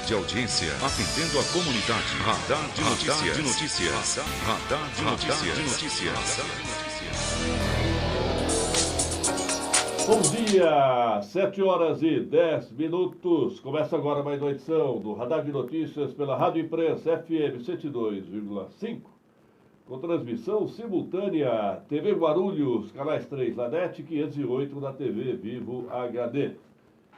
de audiência, atendendo a comunidade. Radar de notícias. Radar de notícias. Bom dia, 7h10. Começa agora mais uma edição do Radar de Notícias pela Rádio Imprensa FM 102,5. Com transmissão simultânea, TV Guarulhos, canais 3 da NET, 508 da TV Vivo HD.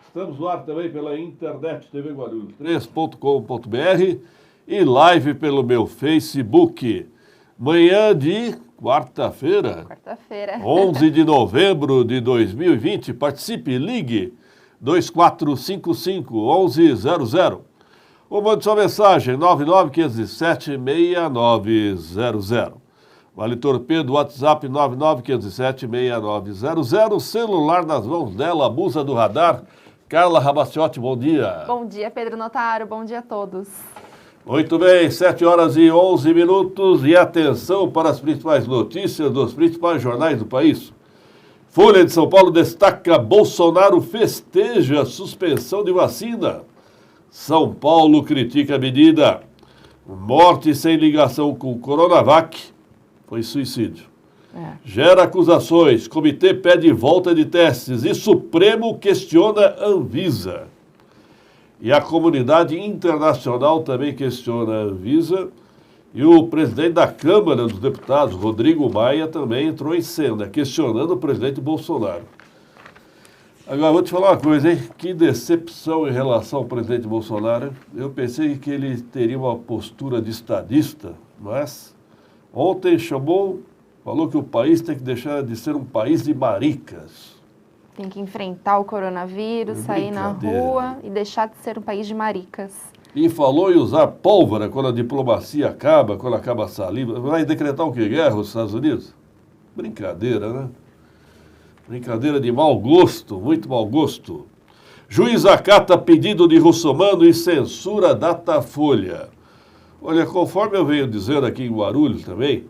Estamos no ar também pela internet, TV Guarulhos 3.com.br e live pelo meu Facebook. Manhã de quarta-feira, 11 de novembro de 2020. Participe, ligue 2455-1100. Ou mande sua mensagem 99507-6900. Vale Torpedo, WhatsApp 99507-6900. Celular nas mãos dela, abusa do radar. Carla Rabaciotti, bom dia. Bom dia, Pedro Notaro, bom dia a todos. Muito bem, 7h11 e atenção para as principais notícias dos principais jornais do país. Folha de São Paulo destaca: Bolsonaro festeja a suspensão de vacina. São Paulo critica a medida. Morte sem ligação com Coronavac foi suicídio. Gera acusações, comitê pede volta de testes e Supremo questiona Anvisa. E a comunidade internacional também questiona a Anvisa. E o presidente da Câmara dos Deputados, Rodrigo Maia, também entrou em cena, questionando o presidente Bolsonaro. Agora, vou te falar uma coisa, hein? Que decepção em relação ao presidente Bolsonaro. Eu pensei que ele teria uma postura de estadista, mas ontem falou que o país tem que deixar de ser um país de maricas. Tem que enfrentar o coronavírus, sair na rua e deixar de ser um país de maricas. E falou em usar pólvora quando a diplomacia acaba, quando acaba a saliva. Vai decretar o quê? Guerra os Estados Unidos? Brincadeira, né? Brincadeira de mau gosto, muito mau gosto. Juiz acata pedido de Russomano e censura Datafolha. Olha, conforme eu venho dizendo aqui em Guarulhos também,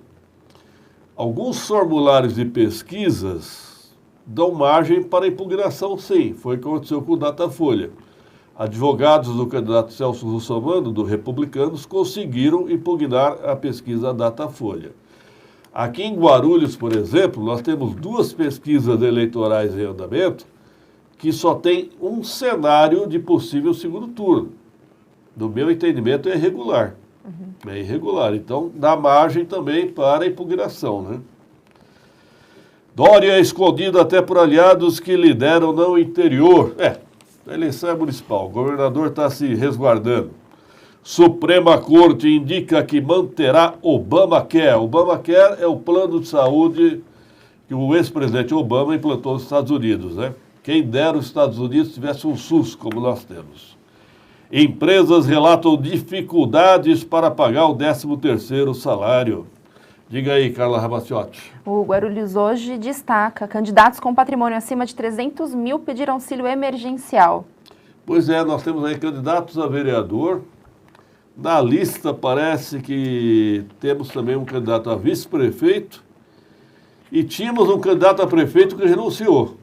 alguns formulários de pesquisas dão margem para impugnação, sim. Foi o que aconteceu com o Datafolha. Advogados do candidato Celso Russomano, do Republicanos, conseguiram impugnar a pesquisa Datafolha. Aqui em Guarulhos, por exemplo, nós temos duas pesquisas eleitorais em andamento que só tem um cenário de possível segundo turno. No meu entendimento, é irregular. É irregular. Então, dá margem também para a impugnação, né? Dória é escondido até por aliados que lideram no interior. A eleição é municipal. O governador está se resguardando. Suprema Corte indica que manterá Obamacare. Obamacare é o plano de saúde que o ex-presidente Obama implantou nos Estados Unidos, né? Quem dera os Estados Unidos tivesse um SUS como nós temos. Empresas relatam dificuldades para pagar o 13º salário. Diga aí, Carla Rabaciotti. O Guarulhos hoje destaca: candidatos com patrimônio acima de 300 mil pediram auxílio emergencial. Pois é, nós temos aí candidatos a vereador. Na lista parece que temos também um candidato a vice-prefeito e tínhamos um candidato a prefeito que renunciou.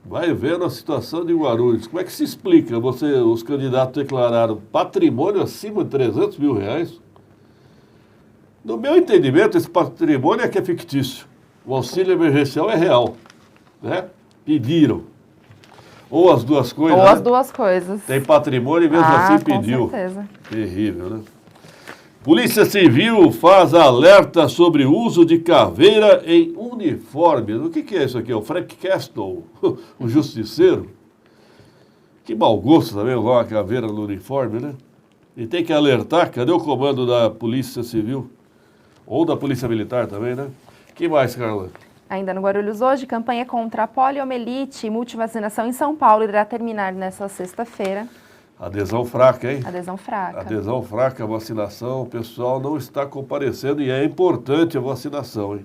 Vai vendo a situação de Guarulhos. Como é que se explica? Os candidatos declararam patrimônio acima de 300 mil reais. No meu entendimento, esse patrimônio é que é fictício. O auxílio emergencial é real, né? Pediram. Ou as duas coisas. Ou as duas coisas. Tem patrimônio e mesmo assim pediu. Com certeza. Terrível, né? Polícia Civil faz alerta sobre o uso de caveira em uniforme. O que é isso aqui? O Frank Castle, o justiceiro? Que mau gosto também usar uma caveira no uniforme, né? E tem que alertar, cadê o comando da Polícia Civil? Ou da Polícia Militar também, né? Que mais, Carla? Ainda no Guarulhos hoje, campanha contra a poliomielite e multivacinação em São Paulo irá terminar nesta sexta-feira. Adesão fraca, hein? Adesão fraca. Adesão fraca à vacinação. O pessoal não está comparecendo e é importante a vacinação, hein?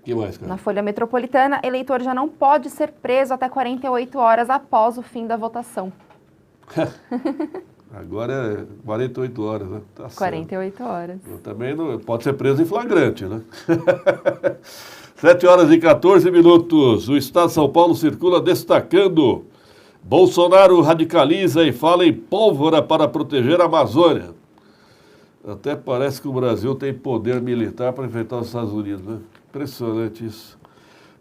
Que mais, Carla? Na Folha Metropolitana, eleitor já não pode ser preso até 48 horas após o fim da votação. Agora é 48 horas, né? Tá 48 horas. Eu também não, pode ser preso em flagrante, né? 7h14. O Estado de São Paulo circula destacando Bolsonaro radicaliza e fala em pólvora para proteger a Amazônia. Até parece que o Brasil tem poder militar para enfrentar os Estados Unidos, né? Impressionante isso.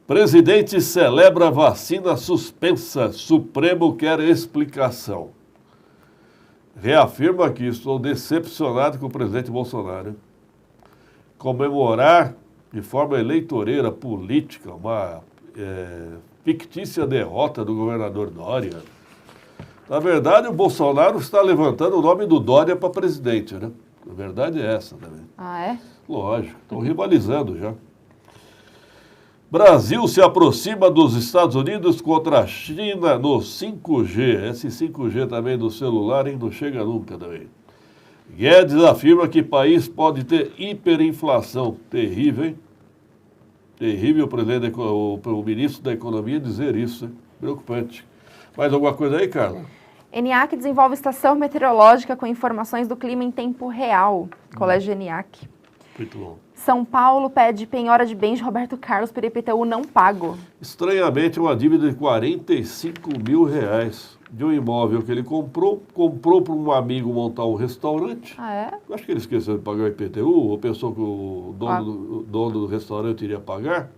Presidente celebra vacina suspensa. Supremo quer explicação. Reafirmo aqui, estou decepcionado com o presidente Bolsonaro. Comemorar de forma eleitoreira, política, uma fictícia derrota do governador Dória. Na verdade, o Bolsonaro está levantando o nome do Dória para presidente, né? A verdade é essa também. Ah, é? Lógico, estão rivalizando já. Brasil se aproxima dos Estados Unidos contra a China no 5G. Esse 5G também do celular, hein? Não chega nunca também. Guedes afirma que país pode ter hiperinflação. Terrível, hein? Terrível o ministro da Economia dizer isso, hein? Preocupante. Mais alguma coisa aí, Carla? ENIAC desenvolve estação meteorológica com informações do clima em tempo real. Colégio ENIAC. Muito bom. São Paulo pede penhora de bens de Roberto Carlos por IPTU não pago. Estranhamente, uma dívida de R$45 mil de um imóvel que ele comprou para um amigo montar um restaurante. Ah, é? Acho que ele esqueceu de pagar o IPTU, ou pensou que o dono do restaurante iria pagar.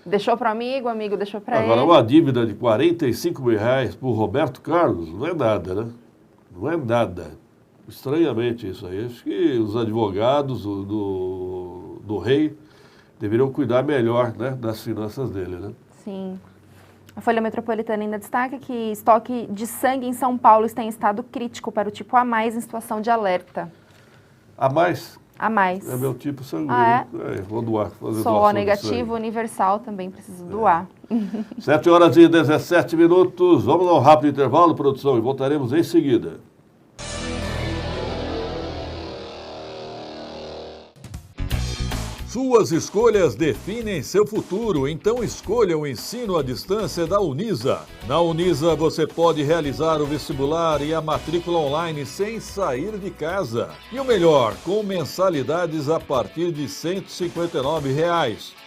Deixou para o amigo deixou para ele. Agora, uma dívida de R$45 mil por Roberto Carlos não é nada, né? Não é nada. Estranhamente isso aí. Acho que os advogados do rei deveriam cuidar melhor, né, das finanças dele, né? Sim. A Folha Metropolitana ainda destaca que estoque de sangue em São Paulo está em estado crítico para o tipo A+, em situação de alerta. A mais? A+. É meu tipo sanguíneo. Ah, vou doar. Fazer Sou O negativo, universal, também preciso doar. 7h17. Vamos a um rápido intervalo, produção, e voltaremos em seguida. Suas escolhas definem seu futuro, então escolha o ensino à distância da Unisa. Na Unisa você pode realizar o vestibular e a matrícula online sem sair de casa. E o melhor, com mensalidades a partir de R$ 159.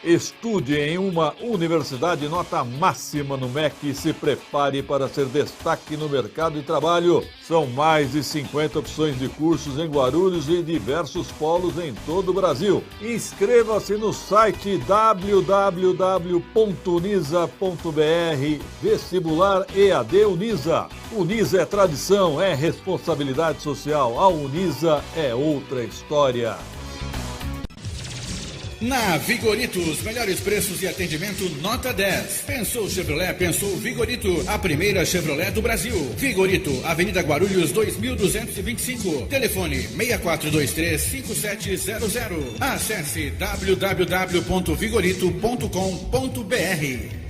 Estude em uma universidade nota máxima no MEC e se prepare para ser destaque no mercado de trabalho. São mais de 50 opções de cursos em Guarulhos e diversos polos em todo o Brasil. Inscreva-se no site www.unisa.br. Vestibular EAD Unisa. Unisa é tradição, é responsabilidade social. A Unisa é outra história. Na Vigorito, os melhores preços e atendimento nota 10. Pensou Chevrolet, pensou Vigorito, a primeira Chevrolet do Brasil. Vigorito, Avenida Guarulhos 2225. Telefone 6423-5700. Acesse www.vigorito.com.br.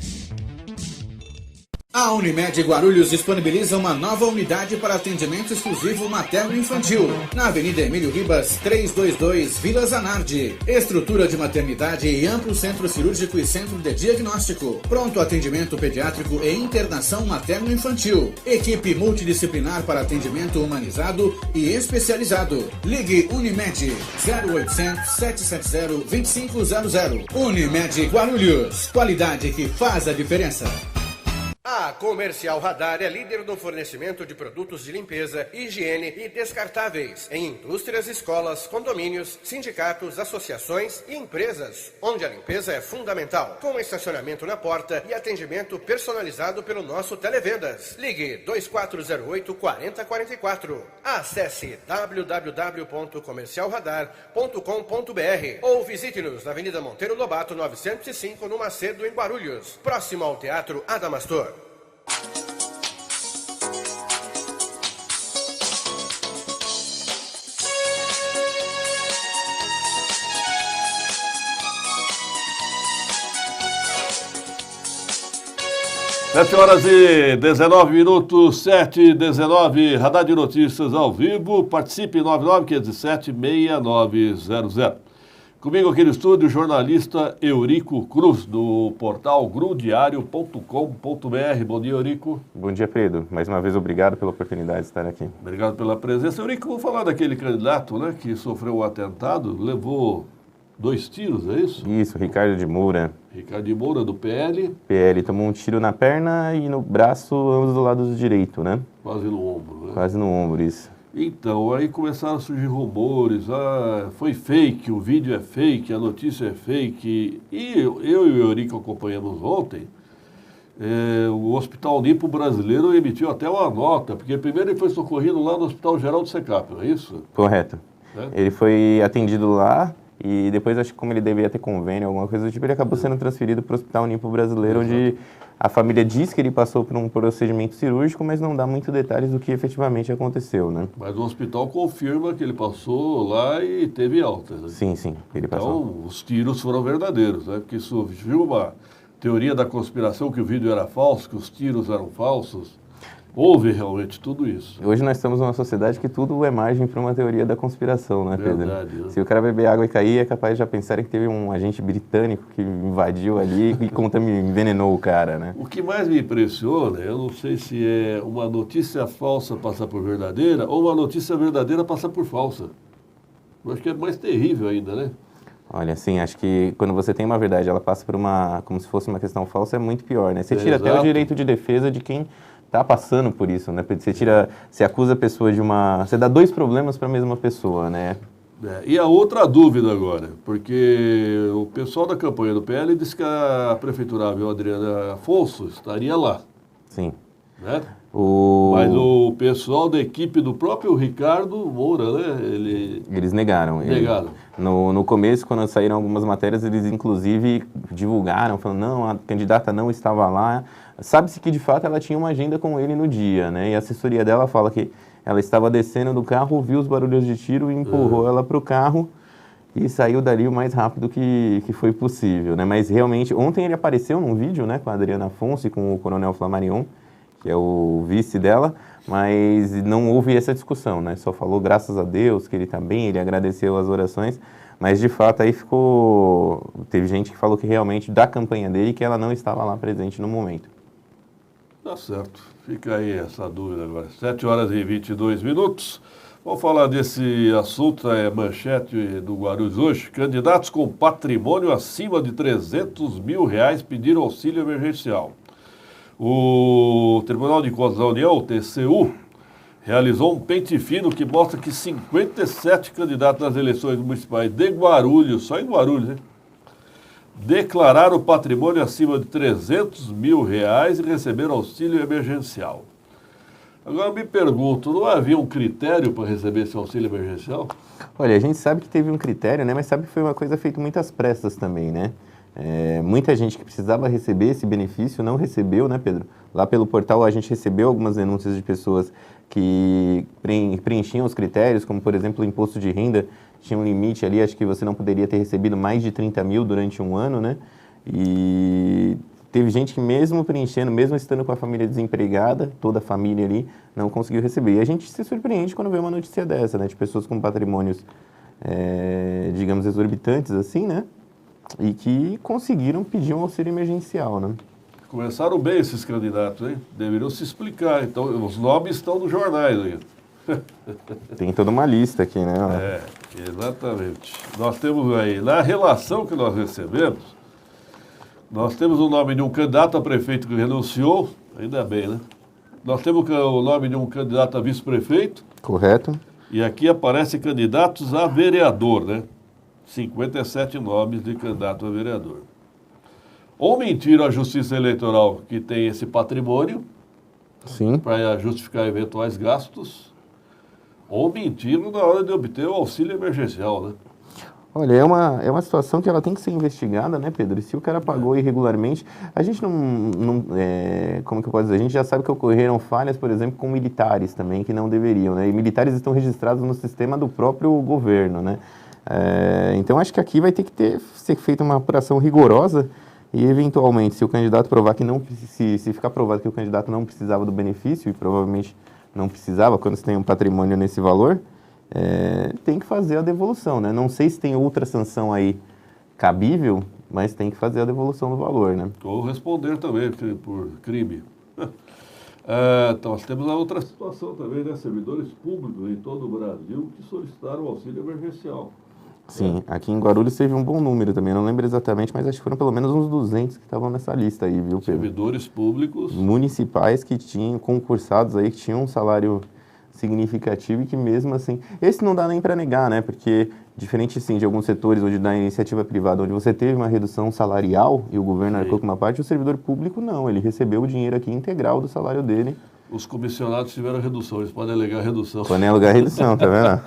A Unimed Guarulhos disponibiliza uma nova unidade para atendimento exclusivo materno-infantil, na Avenida Emílio Ribas, 322, Vila Zanardi. Estrutura de maternidade e amplo centro cirúrgico e centro de diagnóstico. Pronto atendimento pediátrico e internação materno-infantil. Equipe multidisciplinar para atendimento humanizado e especializado. Ligue Unimed 0800 770 2500. Unimed Guarulhos. Qualidade que faz a diferença. A Comercial Radar é líder no fornecimento de produtos de limpeza, higiene e descartáveis em indústrias, escolas, condomínios, sindicatos, associações e empresas, onde a limpeza é fundamental, com estacionamento na porta e atendimento personalizado pelo nosso Televendas. Ligue 2408-4044. Acesse www.comercialradar.com.br ou visite-nos na Avenida Monteiro Lobato 905, no Macedo, em Guarulhos, próximo ao Teatro Adamastor. Sete horas e 19 minutos, 7h19, Radar de Notícias ao vivo. Participe 99-517-6900. Comigo aqui no estúdio, o jornalista Eurico Cruz, do portal grudiario.com.br. Bom dia, Eurico. Bom dia, Pedro. Mais uma vez, obrigado pela oportunidade de estar aqui. Obrigado pela presença. Eurico, vou falar daquele candidato, né, que sofreu um atentado, levou 2 tiros, é isso? Isso, Ricardo de Moura. Ricardo de Moura, do PL. PL tomou um tiro na perna e no braço, ambos do lado direito, né? Quase no ombro, né? Quase no ombro, isso. Então, aí começaram a surgir rumores, foi fake, o vídeo é fake, a notícia é fake. E eu e o Eurico acompanhamos ontem, o Hospital Nipo brasileiro emitiu até uma nota, porque primeiro ele foi socorrido lá no Hospital Geral do Secap, não é isso? Correto. É? Ele foi atendido lá e depois, acho que como ele deveria ter convênio, alguma coisa do tipo, ele acabou sendo transferido para o Hospital Nipo brasileiro, onde a família diz que ele passou por um procedimento cirúrgico, mas não dá muitos detalhes do que efetivamente aconteceu, né? Mas o hospital confirma que ele passou lá e teve alta, né? Sim, ele passou. Então, os tiros foram verdadeiros, né? Porque surgiu uma teoria da conspiração que o vídeo era falso, que os tiros eram falsos. Houve realmente tudo isso. Hoje nós estamos numa sociedade que tudo é margem para uma teoria da conspiração, né, Pedro? Verdade, né? Se o cara beber água e cair, é capaz de já pensarem que teve um agente britânico que invadiu ali e envenenou o cara, né? O que mais me impressiona, eu não sei se é uma notícia falsa passar por verdadeira ou uma notícia verdadeira passar por falsa. Eu acho que é mais terrível ainda, né? Olha, assim, acho que quando você tem uma verdade, ela passa por como se fosse uma questão falsa, é muito pior, né? Você tira até o direito de defesa de quem tá passando por isso, né? Você acusa a pessoa você dá 2 problemas para a mesma pessoa, né? E a outra dúvida agora, porque o pessoal da campanha do PL disse que a prefeiturável Adriana Afonso estaria lá. Sim. Né? Mas o pessoal da equipe do próprio Ricardo Moura, né? Eles negaram. No começo, quando saíram algumas matérias, eles inclusive divulgaram, falando, não, a candidata não estava lá. Sabe-se que, de fato, ela tinha uma agenda com ele no dia, né? E a assessoria dela fala que ela estava descendo do carro, ouviu os barulhos de tiro e empurrou ela para o carro e saiu dali o mais rápido que foi possível, né? Mas, realmente, ontem ele apareceu num vídeo, né, com a Adriana Afonso e com o Coronel Flammarion, que é o vice dela, mas não houve essa discussão, né? Só falou, graças a Deus, que ele está bem, ele agradeceu as orações, mas, de fato, aí teve gente que falou que realmente, da campanha dele, que ela não estava lá presente no momento. Tá certo. Fica aí essa dúvida agora. 7h22. Vamos falar desse assunto, manchete do Guarulhos hoje. Candidatos com patrimônio acima de R$300 mil pediram auxílio emergencial. O Tribunal de Contas da União, o TCU, realizou um pente fino que mostra que 57 candidatos nas eleições municipais de Guarulhos, só em Guarulhos, né? Declararam patrimônio acima de R$300 mil e receberam auxílio emergencial. Agora me pergunto, não havia um critério para receber esse auxílio emergencial? Olha, a gente sabe que teve um critério, né? Mas sabe que foi uma coisa feita muitas pressas também, né? Muita gente que precisava receber esse benefício não recebeu, né, Pedro? Lá pelo portal a gente recebeu algumas denúncias de pessoas que preenchiam os critérios, como por exemplo o imposto de renda, tinha um limite ali, acho que você não poderia ter recebido mais de 30 mil durante um ano, né? E teve gente que mesmo preenchendo, mesmo estando com a família desempregada, toda a família ali, não conseguiu receber. E a gente se surpreende quando vê uma notícia dessa, né? De pessoas com patrimônios, digamos, exorbitantes assim, né? E que conseguiram pedir um auxílio emergencial, né? Começaram bem esses candidatos, hein? Deveriam se explicar. Então, os nomes estão nos jornais aí. Tem toda uma lista aqui, né? Exatamente. Nós temos aí, na relação que nós recebemos, nós temos o nome de um candidato a prefeito que renunciou, ainda bem, né? Nós temos o nome de um candidato a vice-prefeito. Correto. E aqui aparecem candidatos a vereador, né? 57 nomes de candidato a vereador. Ou mentiram à Justiça Eleitoral que tem esse patrimônio, sim, para justificar eventuais gastos, ou mentiram na hora de obter o auxílio emergencial, né? Olha, é uma situação que ela tem que ser investigada, né, Pedro? E se o cara pagou irregularmente, a gente como que eu posso dizer? A gente já sabe que ocorreram falhas, por exemplo, com militares também, que não deveriam, né? E militares estão registrados no sistema do próprio governo, né? Então, acho que aqui vai ter que ser feita uma apuração rigorosa e, eventualmente, se o candidato provar que não, se ficar provado que o candidato não precisava do benefício, e provavelmente não precisava, quando você tem um patrimônio nesse valor, tem que fazer a devolução, né? Não sei se tem outra sanção aí cabível, mas tem que fazer a devolução do valor, né? Ou responder também por crime. Então, nós temos a outra situação também, né? Servidores públicos em todo o Brasil que solicitaram auxílio emergencial. Sim, aqui em Guarulhos teve um bom número também, não lembro exatamente, mas acho que foram pelo menos uns 200 que estavam nessa lista aí, viu, Pedro? Servidores públicos. Municipais que tinham, concursados aí, que tinham um salário significativo e que mesmo assim... Esse não dá nem para negar, né? Porque, diferente, sim, de alguns setores onde da iniciativa privada, onde você teve uma redução salarial e o governo arcou com uma parte, o servidor público não, ele recebeu o dinheiro aqui integral do salário dele. Os comissionados tiveram redução, eles podem alegar redução. Podem alegar redução, tá vendo?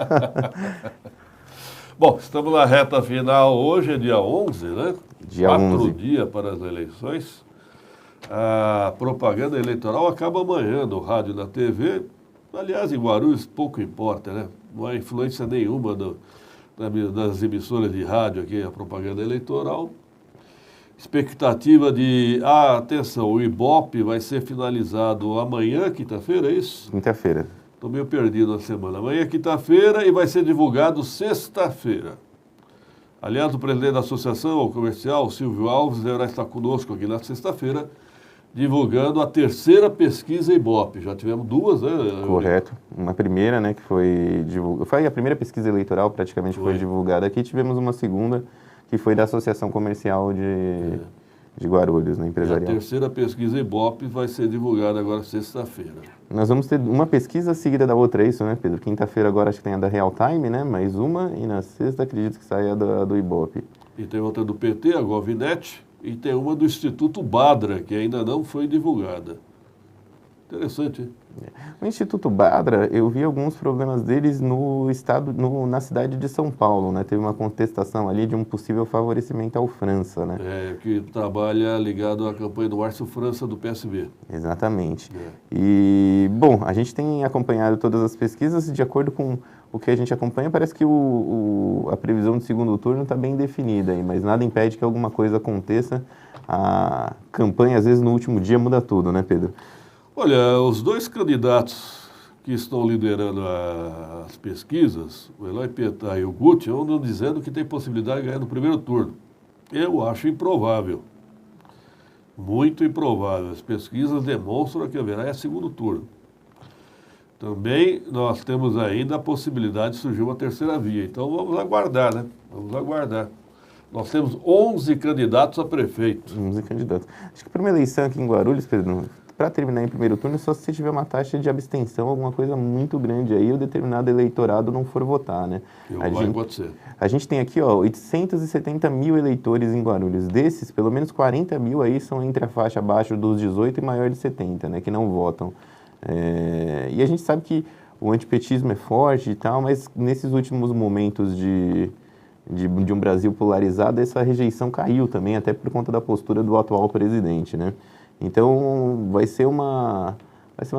Bom, estamos na reta final, hoje é dia 11, né? Dia 4 11. dias para as eleições. A propaganda eleitoral acaba amanhã no rádio e na TV. Aliás, em Guarulhos pouco importa, né? Não há influência nenhuma das emissoras de rádio aqui, a propaganda eleitoral. Expectativa de... atenção, o Ibope vai ser finalizado amanhã, quinta-feira, é isso? Quinta-feira. Estou meio perdido na semana. Amanhã é quinta-feira e vai ser divulgado sexta-feira. Aliás, o presidente da Associação Comercial, Silvio Alves, deverá estar conosco aqui na sexta-feira, divulgando a terceira pesquisa Ibope. Já tivemos duas, né? Correto. Uma primeira, né, que foi divulgada. Foi a primeira pesquisa eleitoral, praticamente foi divulgada aqui. Tivemos uma segunda, que foi da Associação Comercial de Guarulhos, né, empresarial. E a terceira pesquisa Ibope vai ser divulgada agora sexta-feira. Nós vamos ter uma pesquisa seguida da outra, é isso, né, Pedro? Quinta-feira agora acho que tem a da Real Time, né? Mais uma, e na sexta acredito que saia a do Ibope. E tem outra do PT, a Govinet, e tem uma do Instituto Badra, que ainda não foi divulgada. Interessante, hein? O Instituto Badra, eu vi alguns problemas deles na cidade de São Paulo, né? Teve uma contestação ali de um possível favorecimento ao França, né? Que trabalha ligado à campanha do Márcio França do PSB. Exatamente. E, bom, a gente tem acompanhado todas as pesquisas e de acordo com o que a gente acompanha, parece que a previsão do segundo turno está bem definida aí, mas nada impede que alguma coisa aconteça. A campanha, às vezes, no último dia muda tudo, né, Pedro? Olha, os dois candidatos que estão liderando as pesquisas, o Eloy Pietá e o Guti, andam dizendo que tem possibilidade de ganhar no primeiro turno. Eu acho improvável. Muito improvável. As pesquisas demonstram que haverá segundo turno. Também nós temos ainda a possibilidade de surgir uma terceira via. Então vamos aguardar, né? Vamos aguardar. Nós temos 11 candidatos a prefeito. 11 candidatos. Acho que para uma eleição aqui em Guarulhos, Pedro, para terminar em primeiro turno, só se você tiver uma taxa de abstenção, alguma coisa muito grande aí, o determinado eleitorado não for votar, né? A gente tem aqui, 870 mil eleitores em Guarulhos. Desses, pelo menos 40 mil aí são entre a faixa abaixo dos 18 e maior de 70, né? Que não votam. E a gente sabe que o antipetismo é forte e tal, mas nesses últimos momentos de um Brasil polarizado, essa rejeição caiu também, até por conta da postura do atual presidente, né? Então, vai ser uma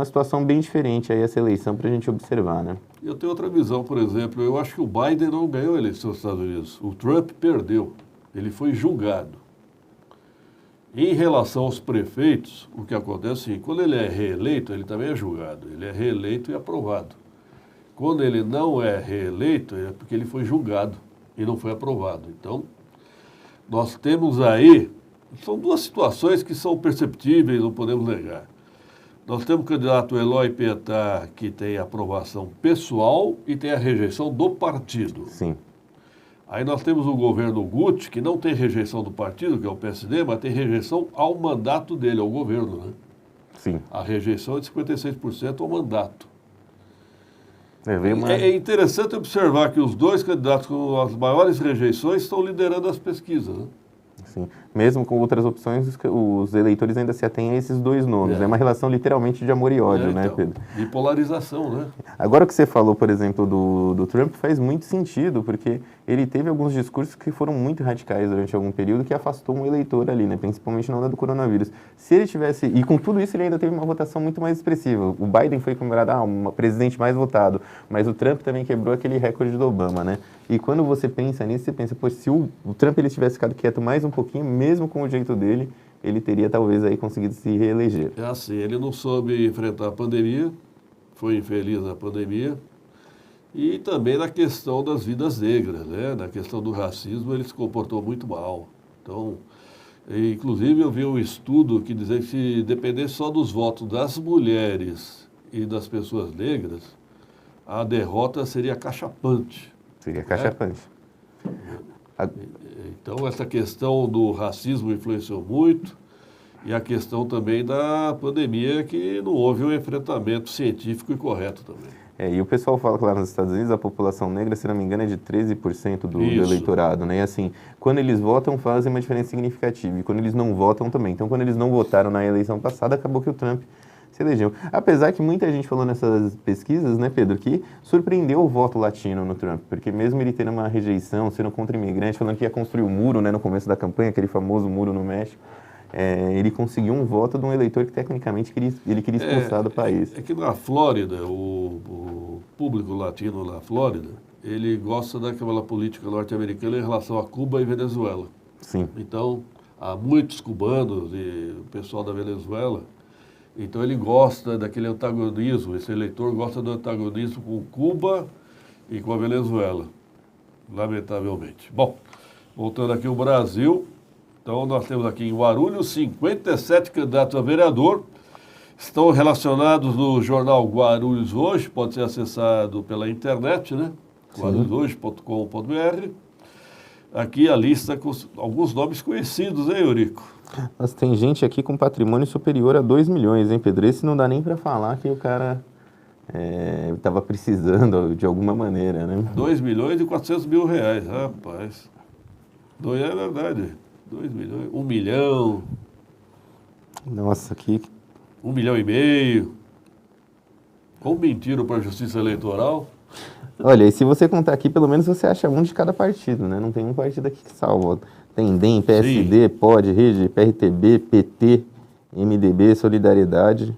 situação bem diferente aí essa eleição para a gente observar, né? Eu tenho outra visão, por exemplo, eu acho que o Biden não ganhou a eleição nos Estados Unidos. O Trump perdeu, ele foi julgado. Em relação aos prefeitos, o que acontece é assim, quando ele é reeleito, ele também é julgado. Ele é reeleito e aprovado. Quando ele não é reeleito, é porque ele foi julgado e não foi aprovado. Então, nós temos aí... São duas situações que são perceptíveis, não podemos negar. Nós temos o candidato Eloy Pietá, que tem aprovação pessoal e tem a rejeição do partido. Sim. Aí nós temos o governo Guti, que não tem rejeição do partido, que é o PSD, mas tem rejeição ao mandato dele, ao governo, né? Sim. A rejeição é de 56% ao mandato. É interessante observar que os dois candidatos com as maiores rejeições estão liderando as pesquisas, né? Sim. Mesmo com outras opções, os eleitores ainda se atêm a esses dois nomes. É uma relação literalmente de amor e ódio, né, Pedro? De polarização, né? Agora o que você falou, por exemplo, do Trump faz muito sentido, porque ele teve alguns discursos que foram muito radicais durante algum período que afastou um eleitor ali, né? Principalmente na onda do coronavírus. Se ele tivesse... E com tudo isso ele ainda teve uma votação muito mais expressiva. O Biden foi considerado um presidente mais votado, mas o Trump também quebrou aquele recorde do Obama, né? E quando você pensa nisso, você pensa, pô, se o Trump ele tivesse ficado quieto mais um pouquinho, mesmo com o jeito dele, ele teria talvez aí conseguido se reeleger. É assim, ele não soube enfrentar a pandemia, foi infeliz na pandemia, e também na questão das vidas negras, né? Na questão do racismo, ele se comportou muito mal. Então, inclusive eu vi um estudo que dizia que se dependesse só dos votos das mulheres e das pessoas negras, a derrota seria cachapante. Seria cachapante. Então, essa questão do racismo influenciou muito, e a questão também da pandemia, que não houve um enfrentamento científico e correto também. E o pessoal fala que lá nos Estados Unidos a população negra, se não me engano, é de 13% do eleitorado, né? E assim, quando eles votam, fazem uma diferença significativa, e quando eles não votam também. Então, quando eles não votaram na eleição passada, acabou que o Trump se elegeu. Apesar que muita gente falou nessas pesquisas, né, Pedro, que surpreendeu o voto latino no Trump, porque mesmo ele tendo uma rejeição, sendo contra imigrante, falando que ia construir um muro, né, no começo da campanha, aquele famoso muro no México, ele conseguiu um voto de um eleitor que tecnicamente ele queria expulsar do país. É que na Flórida, o público latino na Flórida, ele gosta daquela política norte-americana em relação a Cuba e Venezuela. Sim. Então, há muitos cubanos e o pessoal da Venezuela, então ele gosta daquele antagonismo, esse eleitor gosta do antagonismo com Cuba e com a Venezuela, lamentavelmente. Bom, voltando aqui ao Brasil, então nós temos aqui em Guarulhos 57 candidatos a vereador, estão relacionados no jornal Guarulhos Hoje, pode ser acessado pela internet, né? guarulhoshoje.com.br. Aqui a lista com alguns nomes conhecidos, hein, Eurico? Mas tem gente aqui com patrimônio superior a 2 milhões, hein, Pedro? Esse não dá nem para falar que o cara estava precisando de alguma maneira, né? 2 milhões e 400 mil reais, rapaz. É verdade. 2 milhões, 1 milhão. Nossa, que... 1,5 milhão. Como mentiram para a Justiça Eleitoral. Olha, e se você contar aqui, pelo menos você acha um de cada partido, né? Não tem um partido aqui que salva. Tem DEM, PSD, Sim. POD, REGE, PRTB, PT, MDB, Solidariedade.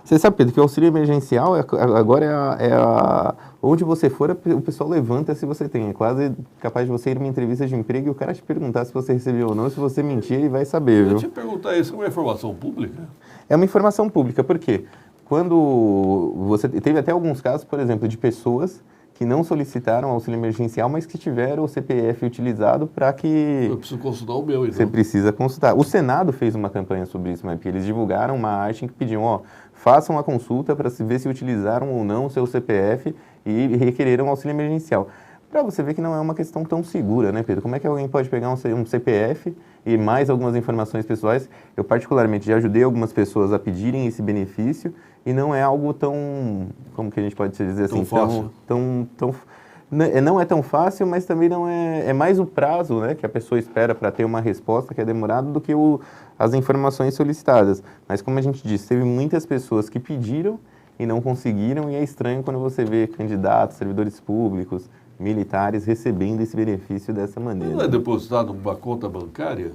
Você sabe, Pedro, que o auxílio emergencial agora onde você for, o pessoal levanta se você tem. É quase capaz de você ir numa entrevista de emprego e o cara te perguntar se você recebeu ou não. Se você mentir, ele vai saber, viu? Eu te perguntar isso, é uma informação pública? É uma informação pública, por quê? Quando você... Teve até alguns casos, por exemplo, de pessoas que não solicitaram auxílio emergencial, mas que tiveram o CPF utilizado para que... Eu preciso consultar o meu, então. Você precisa consultar. O Senado fez uma campanha sobre isso, porque eles divulgaram uma arte em que pediam, façam a consulta para ver se utilizaram ou não o seu CPF e requereram auxílio emergencial. Para você ver que não é uma questão tão segura, né, Pedro? Como é que alguém pode pegar um CPF e mais algumas informações pessoais? Eu, particularmente, já ajudei algumas pessoas a pedirem esse benefício e não é algo tão, como que a gente pode dizer assim, não é tão fácil, mas também não é mais o prazo, né, que a pessoa espera para ter uma resposta que é demorado do que as informações solicitadas. Mas como a gente disse, teve muitas pessoas que pediram e não conseguiram, e é estranho quando você vê candidatos, servidores públicos, militares recebendo esse benefício dessa maneira. Não é depositado numa conta bancária?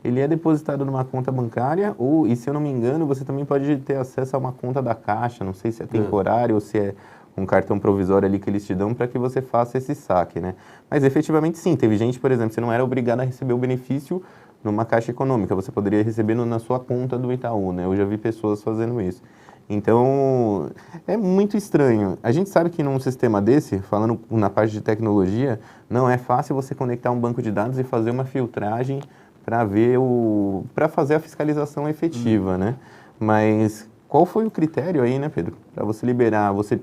Ele é depositado numa conta bancária e se eu não me engano, você também pode ter acesso a uma conta da Caixa, não sei se é temporário ou se é um cartão provisório ali que eles te dão para que você faça esse saque, né? Mas efetivamente sim, teve gente, por exemplo, você não era obrigado a receber o benefício numa Caixa Econômica, você poderia receber na sua conta do Itaú, né? Eu já vi pessoas fazendo isso. Então, é muito estranho. A gente sabe que num sistema desse, falando na parte de tecnologia, não é fácil você conectar um banco de dados e fazer uma filtragem para fazer a fiscalização efetiva, né? Mas qual foi o critério aí, né, Pedro? Para você liberar, você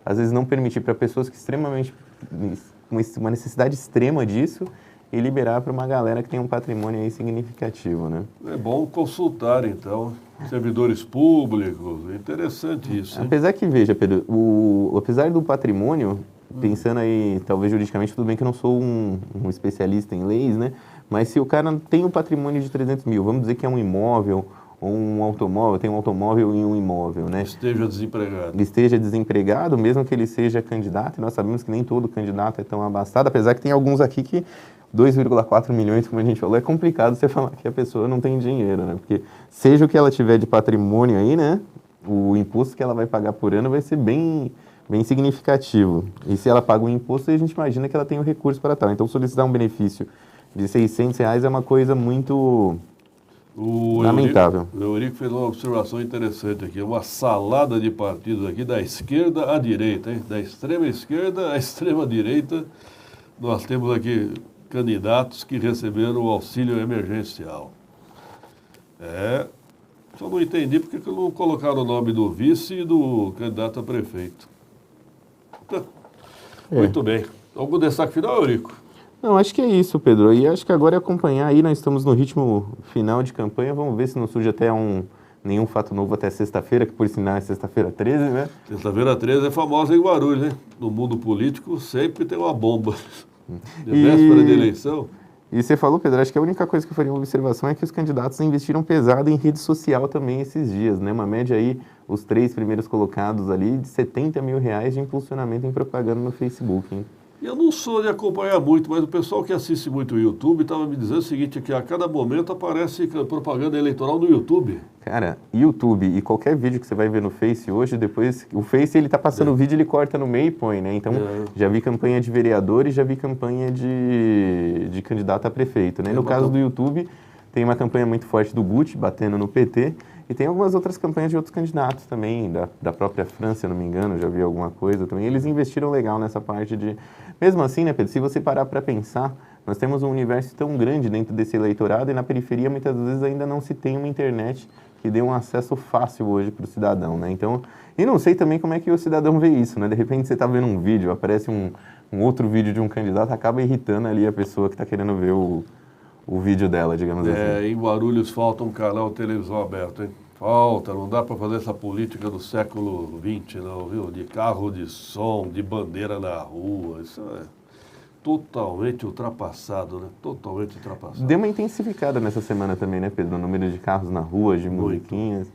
às vezes não permitir para pessoas que extremamente, uma necessidade extrema disso, e liberar para uma galera que tem um patrimônio aí significativo, né? É bom consultar, então, servidores públicos, é interessante isso, hein? Apesar que, veja, Pedro, apesar do patrimônio, pensando aí, talvez juridicamente, tudo bem que eu não sou um especialista em leis, né? Mas se o cara tem um patrimônio de 300 mil, vamos dizer que é um imóvel ou um automóvel, tem um automóvel e um imóvel, né? Esteja desempregado. Esteja desempregado, mesmo que ele seja candidato, e nós sabemos que nem todo candidato é tão abastado, apesar que tem alguns aqui que 2,4 milhões, como a gente falou, é complicado você falar que a pessoa não tem dinheiro, né? Porque seja o que ela tiver de patrimônio aí, né? O imposto que ela vai pagar por ano vai ser bem significativo. E se ela paga um imposto, a gente imagina que ela tem o recurso para tal. Então, solicitar um benefício de R$600 é uma coisa muito lamentável. O Eurico fez uma observação interessante aqui, uma salada de partidos aqui, da esquerda à direita, hein? Da extrema esquerda à extrema direita, nós temos aqui candidatos que receberam o auxílio emergencial. Só não entendi porque que não colocaram o nome do vice e do candidato a prefeito. Muito bem. Algum destaque final, Eurico? Não, acho que é isso, Pedro. E acho que agora é acompanhar aí, nós estamos no ritmo final de campanha, vamos ver se não surge até nenhum fato novo até sexta-feira, que por sinal é sexta-feira 13, né? Sexta-feira 13 é famosa em Guarulhos, né? No mundo político sempre tem uma bomba. De véspera de eleição. E você falou, Pedro, acho que a única coisa que eu faria uma observação é que os candidatos investiram pesado em rede social também esses dias, né? Uma média aí, os 3 primeiros colocados ali, de R$70 mil de impulsionamento em propaganda no Facebook, hein? Eu não sou de acompanhar muito, mas o pessoal que assiste muito o YouTube estava me dizendo o seguinte, que a cada momento aparece propaganda eleitoral no YouTube. Cara, YouTube e qualquer vídeo que você vai ver no Face hoje, depois, o Face ele tá passando o vídeo, ele corta no meio e põe, né? Então, já vi campanha de vereador e já vi campanha de candidato a prefeito, né? No caso do YouTube, tem uma campanha muito forte do Gucci, batendo no PT, e tem algumas outras campanhas de outros candidatos também, da própria França, se eu não me engano, já vi alguma coisa também. Eles investiram legal nessa parte de... Mesmo assim, né, Pedro, se você parar para pensar, nós temos um universo tão grande dentro desse eleitorado e na periferia muitas vezes ainda não se tem uma internet que dê um acesso fácil hoje para o cidadão, né? Então, e não sei também como é que o cidadão vê isso, né? De repente você está vendo um vídeo, aparece um outro vídeo de um candidato, acaba irritando ali a pessoa que está querendo ver o vídeo dela, digamos assim. Em Guarulhos falta um canal de televisão aberto, hein? Falta, não dá para fazer essa política do século XX, não, viu? De carro de som, de bandeira na rua, isso é totalmente ultrapassado, né? Totalmente ultrapassado. Deu uma intensificada nessa semana também, né, Pedro? O número de carros na rua, de musiquinhas.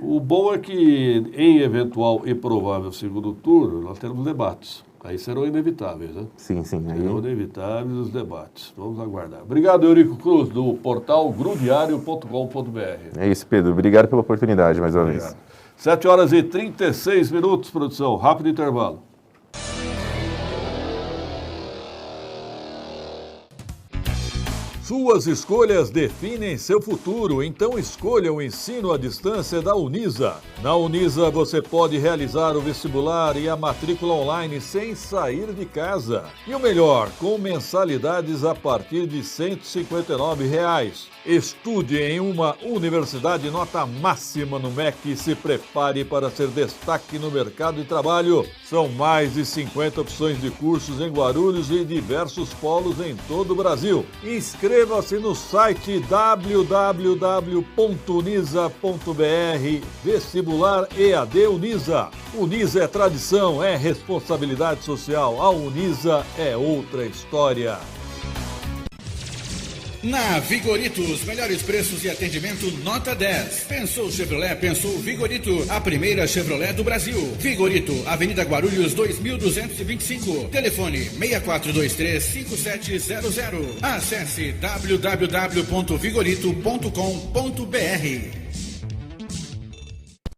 O bom é que, em eventual e provável segundo turno, nós temos debates. Aí serão inevitáveis, né? Sim. Serão inevitáveis os debates. Vamos aguardar. Obrigado, Eurico Cruz, do portal grudiario.com.br. É isso, Pedro. Obrigado pela oportunidade, mais uma vez. 7h36, produção. Rápido intervalo. Suas escolhas definem seu futuro, então escolha o ensino à distância da Unisa. Na Unisa você pode realizar o vestibular e a matrícula online sem sair de casa. E o melhor, com mensalidades a partir de R$ 159. Estude em uma universidade nota máxima no MEC e se prepare para ser destaque no mercado de trabalho. São mais de 50 opções de cursos em Guarulhos e diversos polos em todo o Brasil. Inscreva-se no site www.unisa.br, vestibular EAD Unisa. Unisa é tradição, é responsabilidade social. A Unisa é outra história. Na Vigorito, os melhores preços e atendimento nota 10. Pensou Chevrolet, pensou Vigorito, a primeira Chevrolet do Brasil. Vigorito, Avenida Guarulhos 2225. Telefone 6423-5700. Acesse www.vigorito.com.br.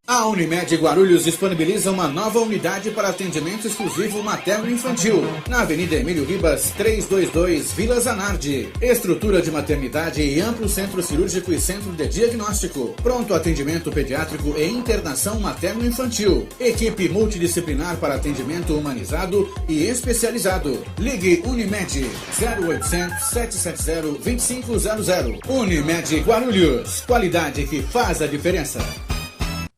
A Unimed Guarulhos disponibiliza uma nova unidade para atendimento exclusivo materno-infantil, na Avenida Emílio Ribas, 322, Vila Zanardi. Estrutura de maternidade e amplo centro cirúrgico e centro de diagnóstico. Pronto atendimento pediátrico e internação materno-infantil. Equipe multidisciplinar para atendimento humanizado e especializado. Ligue Unimed 0800 770 2500. Unimed Guarulhos. Qualidade que faz a diferença.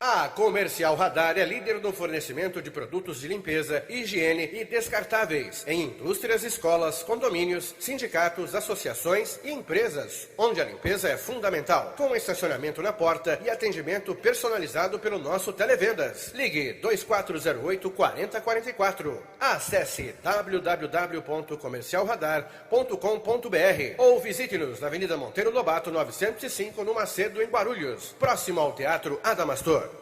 A Comercial Radar é líder no fornecimento de produtos de limpeza, higiene e descartáveis em indústrias, escolas, condomínios, sindicatos, associações e empresas, onde a limpeza é fundamental, com estacionamento na porta e atendimento personalizado pelo nosso Televendas. Ligue 2408-4044. Acesse www.comercialradar.com.br ou visite-nos na Avenida Monteiro Lobato 905, no Macedo, em Guarulhos, próximo ao Teatro Adamastor.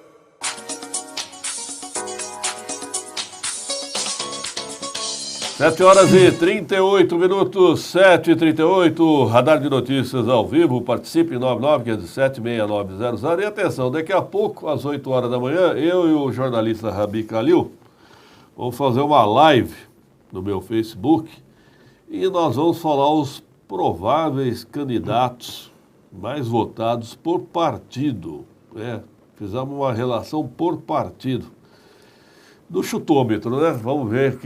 7h38, 7h38, Radar de Notícias ao vivo, participe em 99-507-6900. E atenção, daqui a pouco, às 8 horas da manhã, eu e o jornalista Rabi Kalil vamos fazer uma live no meu Facebook e nós vamos falar os prováveis candidatos mais votados por partido. Fizemos uma relação por partido. Do chutômetro, né? Vamos ver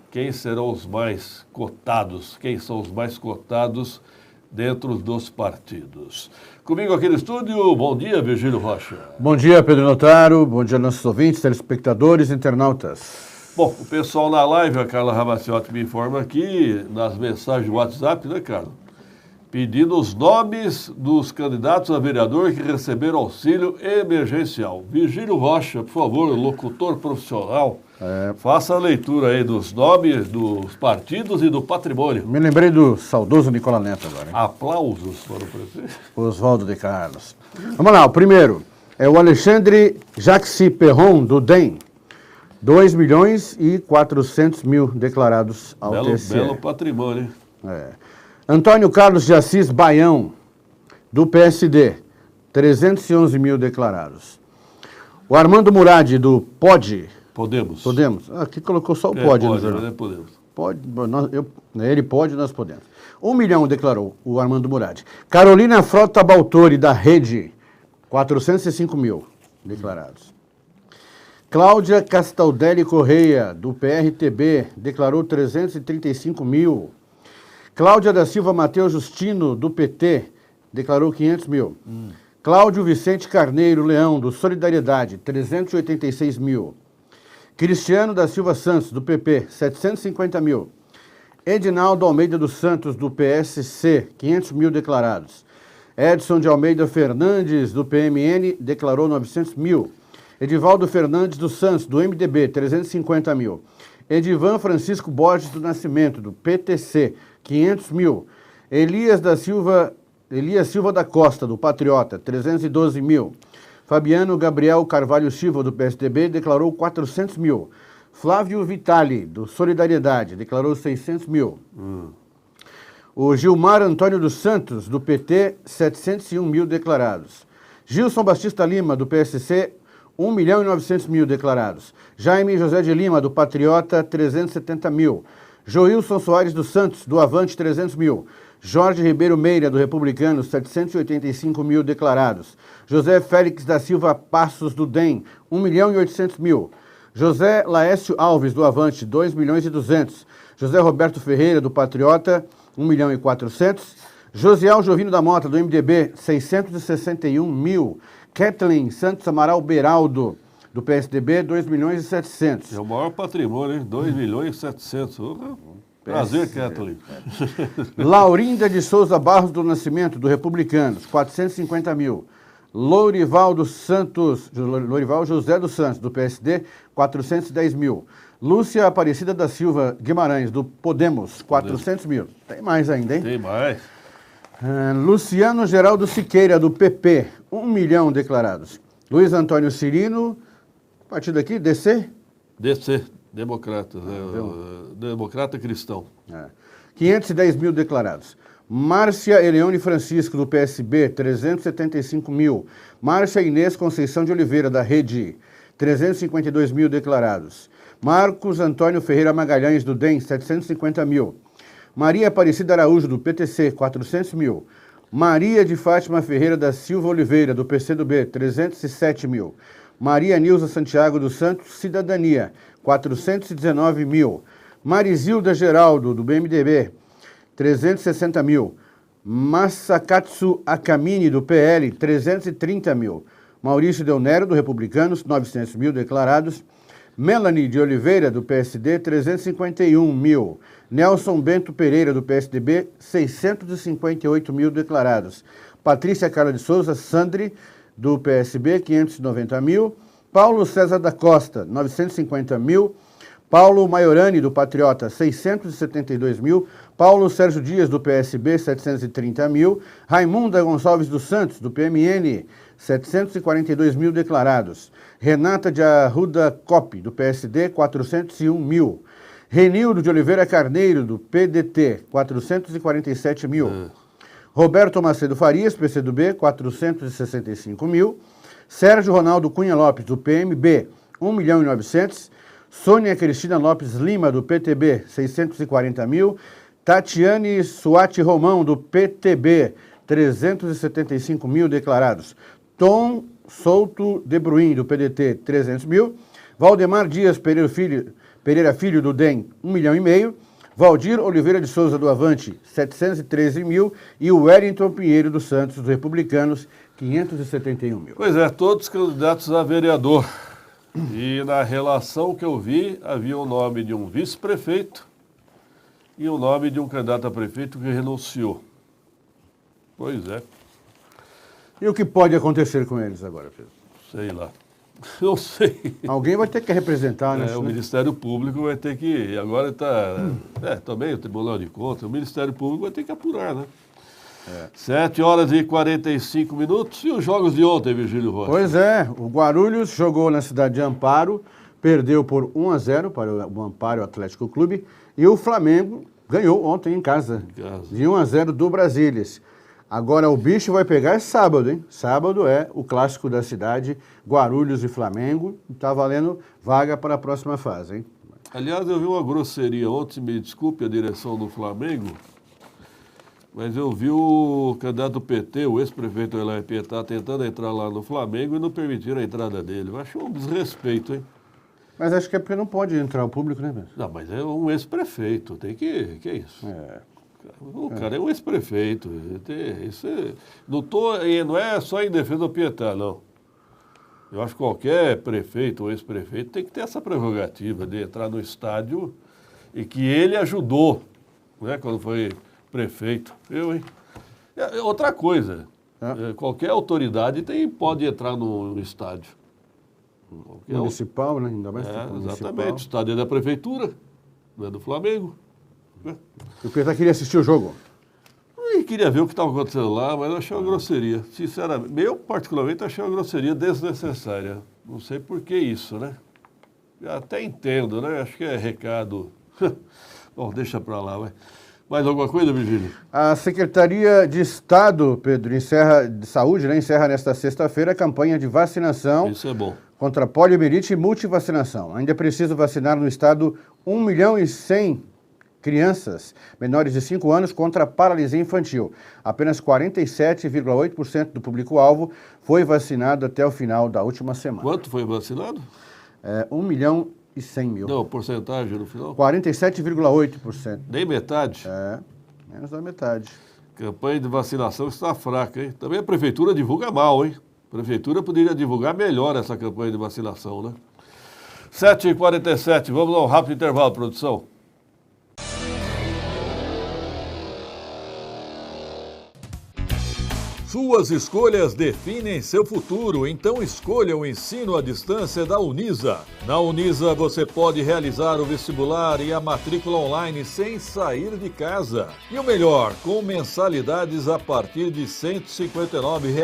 quem serão os mais cotados, quem são os mais cotados dentro dos partidos. Comigo aqui no estúdio, bom dia, Virgílio Rocha. Bom dia, Pedro Notaro, bom dia nossos ouvintes, telespectadores, internautas. Bom, o pessoal na live, a Carla Ramaciotti me informa aqui, nas mensagens do WhatsApp, né, Carla? Pedindo os nomes dos candidatos a vereador que receberam auxílio emergencial. Virgílio Rocha, por favor, locutor profissional, faça a leitura aí dos nomes dos partidos e do patrimônio. Me lembrei do saudoso Nicola Neto agora, hein? Aplausos para o prefeito. Oswaldo de Carlos. Vamos lá, o primeiro é o Alexandre Jacques Perron, do DEM. 2.400.000 declarados ao TSE. Belo patrimônio, hein? Antônio Carlos de Assis Baião, do PSD. 311.000 declarados. O Armando Murad, do Podemos. Aqui colocou só o POD no jornal. Podemos. Ele pode, nós podemos. 1 milhão declarou o Armando Murad. Carolina Frota Baltori, da Rede. 405.000 declarados. Cláudia Castaldelli Correia, do PRTB, declarou 335.000. Cláudia da Silva Mateus Justino, do PT, declarou 500.000. Cláudio Vicente Carneiro Leão, do Solidariedade, 386.000. Cristiano da Silva Santos, do PP, 750.000. Edinaldo Almeida dos Santos, do PSC, 500.000 declarados. Edson de Almeida Fernandes, do PMN, declarou 900.000. Edivaldo Fernandes dos Santos, do MDB, 350.000. Edivan Francisco Borges do Nascimento, do PTC, 500.000. Elias Silva da Costa, do Patriota, 312.000. Fabiano Gabriel Carvalho Silva, do PSDB, declarou 400.000. Flávio Vitali, do Solidariedade, declarou 600.000. O Gilmar Antônio dos Santos, do PT, 701.000 declarados. Gilson Batista Lima, do PSC, 1.900.000 declarados. Jaime José de Lima, do Patriota, 370.000. Joilson Soares dos Santos, do Avante, 300.000. Jorge Ribeiro Meira, do Republicano, 785.000 declarados. José Félix da Silva Passos, do DEM, 1.800.000. José Laércio Alves, do Avante, 2.200.000. José Roberto Ferreira, do Patriota, 1.400.000. Josiel Jovino da Mota, do MDB, 661.000. Kathleen Santos Amaral Beraldo, do PSDB, 2.700.000. É o maior patrimônio, hein? 2.700.000. Prazer, Kathleen. Laurinda de Souza Barros do Nascimento, do Republicanos, 450.000. Lourival José dos Santos, do PSD, 410.000. Lúcia Aparecida da Silva Guimarães, do Podemos, 400.000. Tem mais ainda, hein? Tem mais. Luciano Geraldo Siqueira, do PP, 1 milhão declarados. Luiz Antônio Cirino, partido aqui, DC? DC, Democratas, Democrata Cristão. 510.000 declarados. Márcia Eleone Francisco, do PSB, 375.000. Márcia Inês Conceição de Oliveira, da Rede, 352.000 declarados. Marcos Antônio Ferreira Magalhães, do DEM, 750.000. Maria Aparecida Araújo, do PTC, 400.000. Maria de Fátima Ferreira da Silva Oliveira, do PCdoB, 307.000. Maria Nilza Santiago dos Santos, Cidadania, 419.000. Marizilda Geraldo, do BMDB, 360.000. Masakatsu Akamine, do PL, 330.000. Maurício Del Nero, do Republicanos, 900.000 declarados. Melanie de Oliveira, do PSD, 351.000. Nelson Bento Pereira, do PSDB, 658.000 declarados. Patrícia Carla de Souza Sandri, do PSB, 590.000. Paulo César da Costa, 950.000. Paulo Maiorani, do Patriota, 672.000. Paulo Sérgio Dias, do PSB, 730.000. Raimunda Gonçalves dos Santos, do PMN, 742.000 declarados. Renata de Arruda Cop, do PSD, 401.000. Renildo de Oliveira Carneiro, do PDT, 447.000. Roberto Macedo Farias, PCdoB, 465.000. Sérgio Ronaldo Cunha Lopes, do PMB, 1.900.000. Sônia Cristina Lopes Lima, do PTB, 640.000. Tatiane Suati Romão, do PTB, 375.000 declarados. Tom Souto de Bruin, do PDT, 300.000. Valdemar Dias Pereira Filho, do DEM, 1,5 milhão. Valdir Oliveira de Souza, do Avante, 713.000. E o Wellington Pinheiro dos Santos, dos Republicanos, 571.000. Pois é, todos candidatos a vereador. E na relação que eu vi, havia o nome de um vice-prefeito e o nome de um candidato a prefeito que renunciou. Pois é. E o que pode acontecer com eles agora, Pedro? Sei lá. Eu sei. Alguém vai ter que representar, né? O Ministério Público vai ter que... Agora está... também o Tribunal de Contas, o Ministério Público vai ter que apurar, né? 7h45. E os jogos de ontem, Virgílio Rocha? Pois é, o Guarulhos jogou na cidade de Amparo, perdeu por 1-0 para o Amparo Atlético Clube, e o Flamengo ganhou ontem em casa, de 1-0 do Brasílias. Agora o bicho vai pegar sábado, hein? Sábado é o clássico da cidade, Guarulhos e Flamengo, está valendo vaga para a próxima fase, hein? Aliás, eu vi uma grosseria ontem, me desculpe a direção do Flamengo, mas eu vi o candidato do PT, o ex-prefeito Eloy Pietá, tentando entrar lá no Flamengo e não permitiram a entrada dele. Eu acho um desrespeito, hein? Mas acho que é porque não pode entrar o público, né, mesmo? Não, mas é um ex-prefeito, tem que é isso? O cara é um ex-prefeito. Não é só em defesa do Pietá, não. Eu acho que qualquer prefeito ou ex-prefeito tem que ter essa prerrogativa de entrar no estádio e que ele ajudou, né, quando foi prefeito. Hein? Outra coisa, qualquer autoridade pode entrar no estádio. Municipal, né? Ainda mais exatamente. O estádio é da prefeitura, não é do Flamengo. O Pietá queria assistir o jogo? Eu queria ver o que estava acontecendo lá, mas eu achei uma grosseria. Sinceramente, eu particularmente achei uma grosseria desnecessária. Não sei por que isso, né? Eu até entendo, né? Acho que é recado. Bom, deixa pra lá, vai. Mais alguma coisa, Virgílio? A Secretaria de Estado, Pedro, de Saúde, né, encerra nesta sexta-feira a campanha de vacinação. Isso é bom. Contra poliomielite e multivacinação. Ainda é preciso vacinar no estado 1.100.000 crianças menores de 5 anos contra a paralisia infantil. Apenas 47,8% do público-alvo foi vacinado até o final da última semana. Quanto foi vacinado? 1.100.000. Não, porcentagem no final? 47,8%. Nem metade? Menos da metade. Campanha de vacinação está fraca, hein? Também a prefeitura divulga mal, hein? A prefeitura poderia divulgar melhor essa campanha de vacinação, né? 7h47, vamos a um rápido intervalo, produção. Suas escolhas definem seu futuro, então escolha o ensino à distância da Unisa. Na Unisa você pode realizar o vestibular e a matrícula online sem sair de casa. E o melhor, com mensalidades a partir de R$ 159.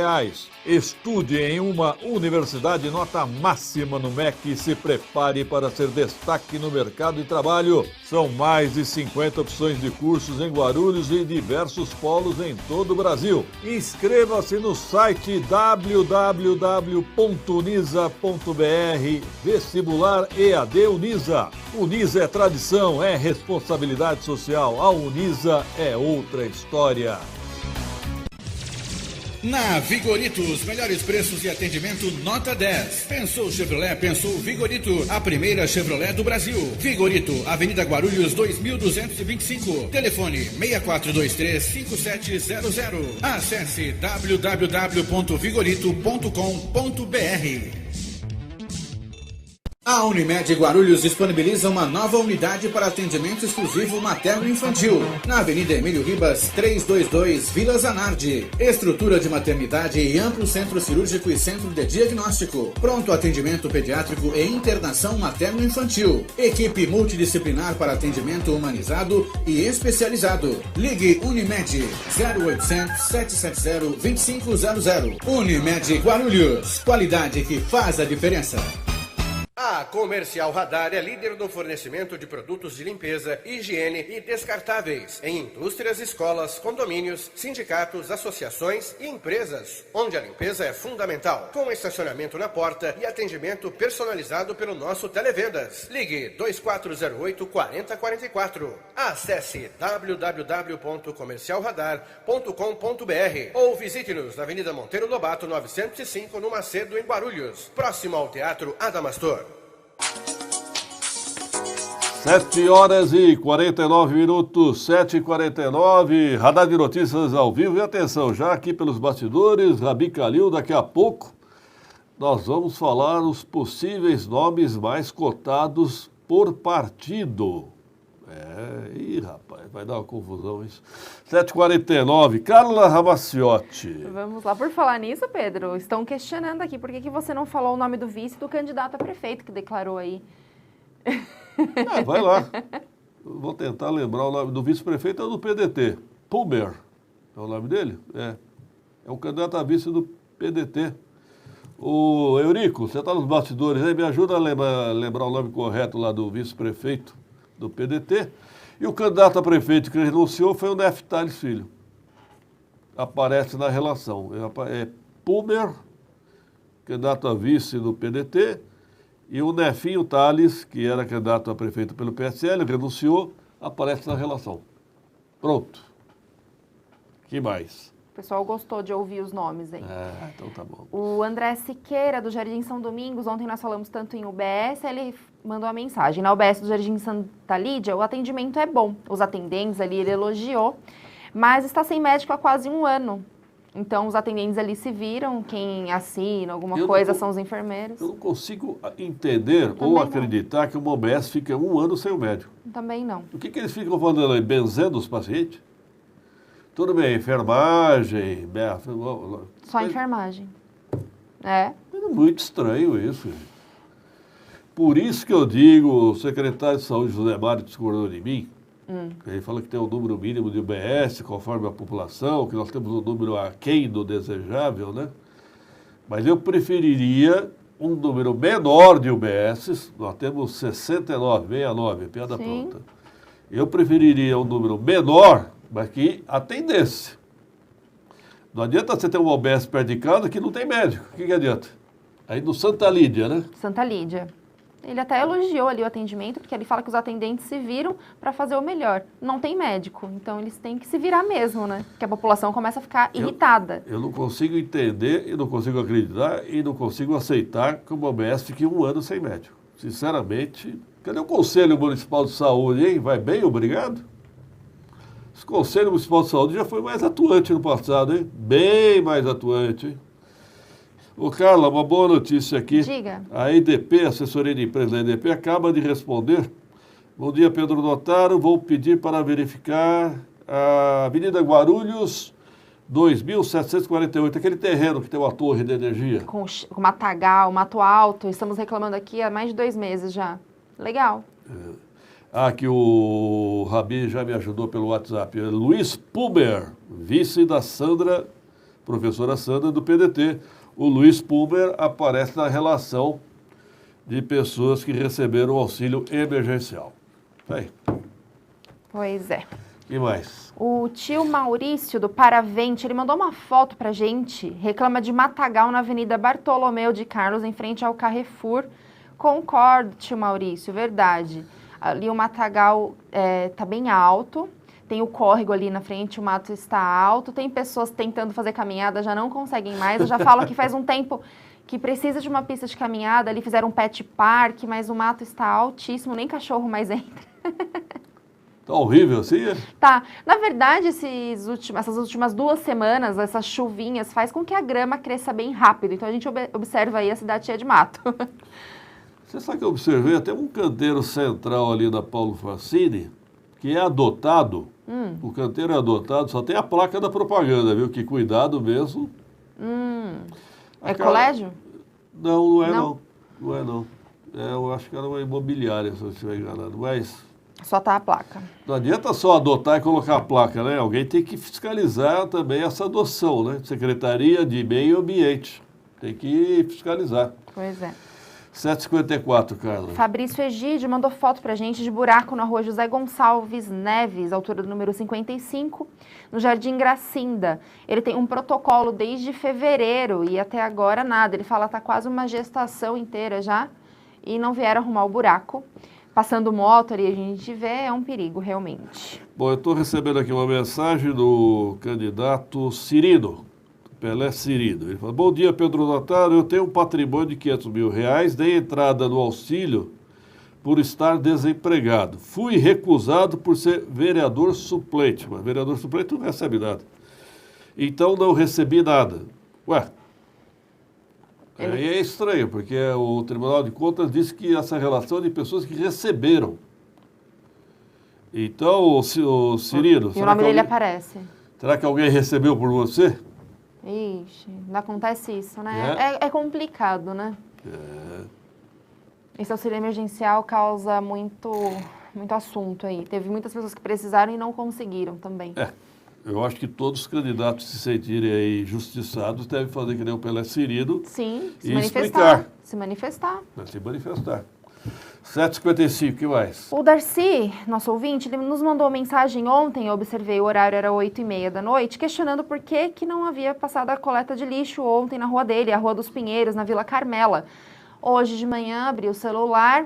Estude em uma universidade nota máxima no MEC e se prepare para ser destaque no mercado de trabalho. São mais de 50 opções de cursos em Guarulhos e diversos polos em todo o Brasil. Inscreva-se no site www.unisa.br. Vestibular EAD Unisa. Unisa é tradição, é responsabilidade social. A Unisa é outra história. Na Vigorito, os melhores preços e atendimento nota 10. Pensou Chevrolet, pensou Vigorito, a primeira Chevrolet do Brasil. Vigorito, Avenida Guarulhos 2225. Telefone 6423-5700. Acesse www.vigorito.com.br. A Unimed Guarulhos disponibiliza uma nova unidade para atendimento exclusivo materno-infantil, na Avenida Emílio Ribas, 322, Vila Zanardi. Estrutura de maternidade e amplo centro cirúrgico e centro de diagnóstico. Pronto atendimento pediátrico e internação materno-infantil. Equipe multidisciplinar para atendimento humanizado e especializado. Ligue Unimed 0800 770 2500. Unimed Guarulhos. Qualidade que faz a diferença. A Comercial Radar é líder no fornecimento de produtos de limpeza, higiene e descartáveis em indústrias, escolas, condomínios, sindicatos, associações e empresas, onde a limpeza é fundamental, com estacionamento na porta e atendimento personalizado pelo nosso Televendas. Ligue 2408-4044. Acesse www.comercialradar.com.br ou visite-nos na Avenida Monteiro Lobato 905, no Macedo, em Guarulhos, próximo ao Teatro Adamastor. 7h49, 7h49, Radar de Notícias ao vivo. E atenção, já aqui pelos bastidores, Rabi Calil, daqui a pouco, nós vamos falar os possíveis nomes mais cotados por partido. Ih, rapaz, vai dar uma confusão isso. 7h49, Carla Ramacciotti. Vamos lá. Por falar nisso, Pedro, estão questionando aqui por que você não falou o nome do vice do candidato a prefeito que declarou aí. Vai lá. Eu vou tentar lembrar o nome do vice-prefeito, é do PDT. Pumer, é o nome dele? É um candidato a vice do PDT. O Eurico, você está nos bastidores aí, me ajuda a lembrar o nome correto lá do vice-prefeito do PDT. E o candidato a prefeito que renunciou foi o Neftali Filho. Aparece na relação. É Pumer, candidato a vice do PDT, e o Nefinho Tales, que era candidato a prefeito pelo PSL, renunciou, aparece na relação. Pronto. Que mais? O pessoal gostou de ouvir os nomes aí. Então tá bom. O André Siqueira, do Jardim São Domingos, ontem nós falamos tanto em UBS, ele mandou uma mensagem. Na UBS do Jardim Santa Lídia, o atendimento é bom. Os atendentes ali, ele elogiou, mas está sem médico há quase 1 ano. Então, os atendentes ali se viram, quem assina alguma coisa são os enfermeiros. Eu não consigo entender ou acreditar que uma UBS fica 1 ano sem o médico. Também não. O que eles ficam fazendo ali? Benzendo os pacientes? Tudo bem, enfermagem... Só enfermagem. É muito estranho isso. Por isso que eu digo, o secretário de saúde, José Mário, discordou de mim. Ele fala que tem um número mínimo de UBS, conforme a população, que nós temos um número aquém do desejável, né? Mas eu preferiria um número menor de UBSs, nós temos 69, piada pronta. Eu preferiria um número menor, mas que atendesse. Não adianta você ter uma UBS perto de casa que não tem médico. O que adianta? Aí no Santa Lídia, né? Santa Lídia. Ele até elogiou ali o atendimento, porque ele fala que os atendentes se viram para fazer o melhor. Não tem médico, então eles têm que se virar mesmo, né? Porque a população começa a ficar irritada. Eu não consigo entender, e não consigo acreditar, e não consigo aceitar que uma UBS fique 1 ano sem médico. Sinceramente, cadê o Conselho Municipal de Saúde, hein? Vai bem, obrigado? Esse Conselho Municipal de Saúde já foi mais atuante no passado, hein? Bem mais atuante, hein? Ô, Carla, uma boa notícia aqui. Diga. A EDP, a assessoria de imprensa da EDP, acaba de responder. Bom dia, Pedro Notaro. Vou pedir para verificar a Avenida Guarulhos, 2.748, aquele terreno que tem uma torre de energia. Com matagal, mato alto. Estamos reclamando aqui há mais de 2 meses já. Legal. Que o Rabi já me ajudou pelo WhatsApp. Luiz Pumer, vice da Sandra, professora Sandra do PDT. O Luiz Pumer aparece na relação de pessoas que receberam auxílio emergencial. Aí. Pois é. E mais? O tio Maurício, do Paravente, ele mandou uma foto pra gente, reclama de matagal na Avenida Bartolomeu de Carlos, em frente ao Carrefour. Concordo, tio Maurício, verdade. Ali o matagal tá bem alto. Tem o córrego ali na frente, o mato está alto. Tem pessoas tentando fazer caminhada, já não conseguem mais. Eu já falo que faz um tempo que precisa de uma pista de caminhada. Ali fizeram um pet park, mas o mato está altíssimo, nem cachorro mais entra. Tá horrível assim? Tá. Na verdade, essas últimas 2 semanas, essas chuvinhas, faz com que a grama cresça bem rápido. Então a gente observa aí a cidade cheia de mato. Você sabe que eu observei até um canteiro central ali da Paulo Facini, que é adotado. O canteiro é adotado, só tem a placa da propaganda, viu? Que cuidado mesmo. Colégio? Não, não é não. Não é não. Eu acho que era uma imobiliária, se eu estiver enganado, mas... Só tá a placa. Não adianta só adotar e colocar a placa, né? Alguém tem que fiscalizar também essa adoção, né? Secretaria de Meio Ambiente. Tem que fiscalizar. Pois é. 7h54, Carla. Fabrício Egídio mandou foto pra gente de buraco na rua José Gonçalves Neves, altura do número 55, no Jardim Gracinda. Ele tem um protocolo desde fevereiro e até agora nada. Ele fala que tá quase uma gestação inteira já e não vieram arrumar o buraco. Passando moto ali, a gente vê, é um perigo, realmente. Bom, eu estou recebendo aqui uma mensagem do candidato Cirino, Pelé Cirino. Ele fala, bom dia, Pedro Notaro, eu tenho um patrimônio de R$500 mil, dei entrada no auxílio por estar desempregado. Fui recusado por ser vereador suplente, mas vereador suplente não recebe nada. Então não recebi nada. Ué, E é estranho, porque o Tribunal de Contas disse que essa relação é de pessoas que receberam. Então, o Cirino... E o nome dele aparece. Será que alguém recebeu por você? Ixi, não acontece isso, né? É complicado, né? Esse auxílio emergencial causa muito assunto aí. Teve muitas pessoas que precisaram e não conseguiram também. Eu acho que todos os candidatos se sentirem aí justiçados devem fazer que nem o Pelé Cirino. Sim, se manifestar. Se manifestar. Se manifestar. 7h55, o que mais? O Darcy, nosso ouvinte, ele nos mandou mensagem ontem, eu observei, o horário era 8h30 da noite, questionando por que não havia passado a coleta de lixo ontem na rua dele, a Rua dos Pinheiros, na Vila Carmela. Hoje de manhã abri o celular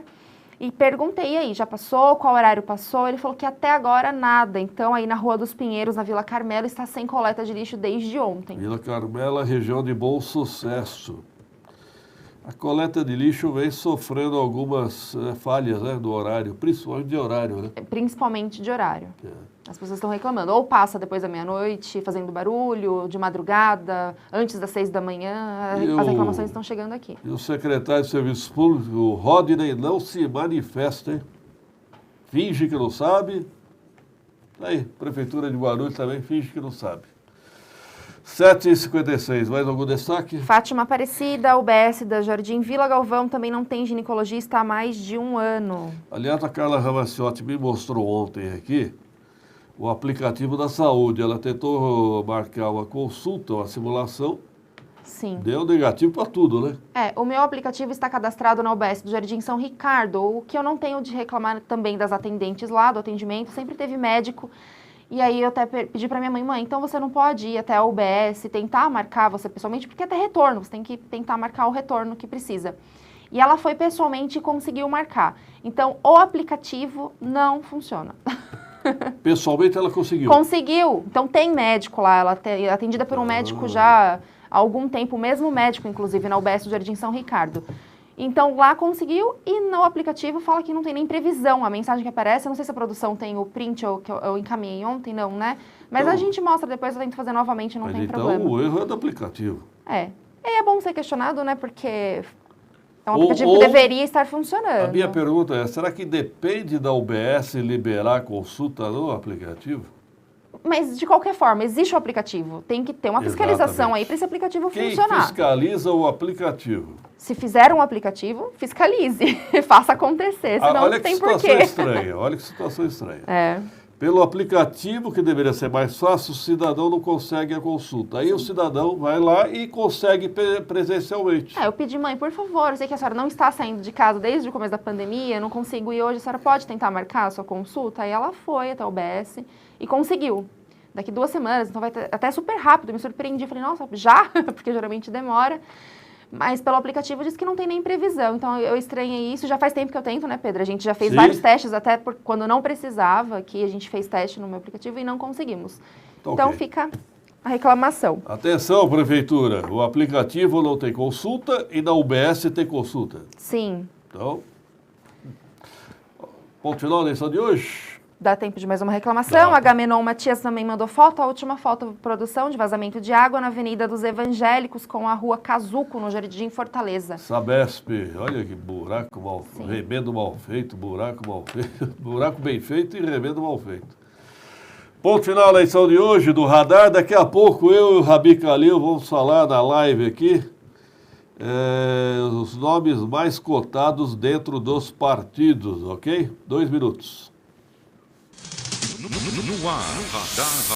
e perguntei, e aí, já passou? Qual horário passou? Ele falou que até agora nada. Então, aí na Rua dos Pinheiros, na Vila Carmela, está sem coleta de lixo desde ontem. Vila Carmela, região de Bom Sucesso. A coleta de lixo vem sofrendo algumas falhas, né, do horário, principalmente de horário, né? Principalmente de horário. As pessoas estão reclamando. Ou passa depois da meia-noite, fazendo barulho, de madrugada, antes das 6 da manhã. As reclamações estão chegando aqui. E o secretário de Serviços Públicos, o Rodney, não se manifesta, hein? Finge que não sabe. Aí, Prefeitura de Guarulhos também finge que não sabe. 7h56, mais algum destaque? Fátima Aparecida, UBS da Jardim Vila Galvão, também não tem ginecologista há mais de 1 ano. Aliás, a Carla Ramaciotti me mostrou ontem aqui o aplicativo da saúde. Ela tentou marcar uma consulta, uma simulação. Sim. Deu negativo para tudo, né? O meu aplicativo está cadastrado na UBS do Jardim São Ricardo. O que eu não tenho de reclamar também das atendentes lá, do atendimento, sempre teve médico. E aí eu até pedi para minha mãe, então você não pode ir até a UBS, tentar marcar você pessoalmente, porque é até retorno, você tem que tentar marcar o retorno que precisa. E ela foi pessoalmente e conseguiu marcar. Então, o aplicativo não funciona. Pessoalmente ela conseguiu? Conseguiu. Então tem médico lá, ela é atendida por um médico já há algum tempo, o mesmo médico, inclusive, na UBS do Jardim São Ricardo. Então, lá conseguiu e no aplicativo fala que não tem nem previsão. A mensagem que aparece, eu não sei se a produção tem o print que eu encaminhei ontem, não, né? Mas então, a gente mostra depois, eu tento fazer novamente, não tem problema. Então, o erro é do aplicativo. É bom ser questionado, né? Porque é um aplicativo que deveria estar funcionando. A minha pergunta é, será que depende da UBS liberar a consulta no aplicativo? Mas, de qualquer forma, existe o aplicativo. Tem que ter uma fiscalização aí para esse aplicativo funcionar. Quem fiscaliza o aplicativo? Se fizer um aplicativo, fiscalize. Faça acontecer, senão não tem porquê. Olha que situação estranha. Pelo aplicativo, que deveria ser mais fácil, o cidadão não consegue a consulta. Aí o cidadão vai lá e consegue presencialmente. Eu pedi, mãe, por favor, eu sei que a senhora não está saindo de casa desde o começo da pandemia, não consigo ir hoje, a senhora pode tentar marcar a sua consulta? Aí ela foi até o UBS e conseguiu. Daqui 2 semanas, então vai ter, até super rápido, me surpreendi, falei, nossa, já? Porque geralmente demora. Mas pelo aplicativo diz que não tem nem previsão, então eu estranhei isso, já faz tempo que eu tento, né, Pedro? A gente já fez vários testes, até quando não precisava, que a gente fez teste no meu aplicativo e não conseguimos. Então fica a reclamação. Atenção, Prefeitura, o aplicativo não tem consulta e na UBS tem consulta. Sim. Então, ponto final da edição de hoje. Dá tempo de mais uma reclamação. A Agamenon Matias também mandou foto. A última foto, produção de vazamento de água na Avenida dos Evangélicos com a Rua Cazuco, no Jardim Fortaleza. Sabesp, olha que buraco mal feito, remendo mal feito, buraco mal feito, buraco bem feito e remendo mal feito. Ponto final da edição de hoje do Radar. Daqui a pouco eu e o Rabi Kalil vamos falar na live aqui os nomes mais cotados dentro dos partidos, ok? 2 minutos. No ar, Radar.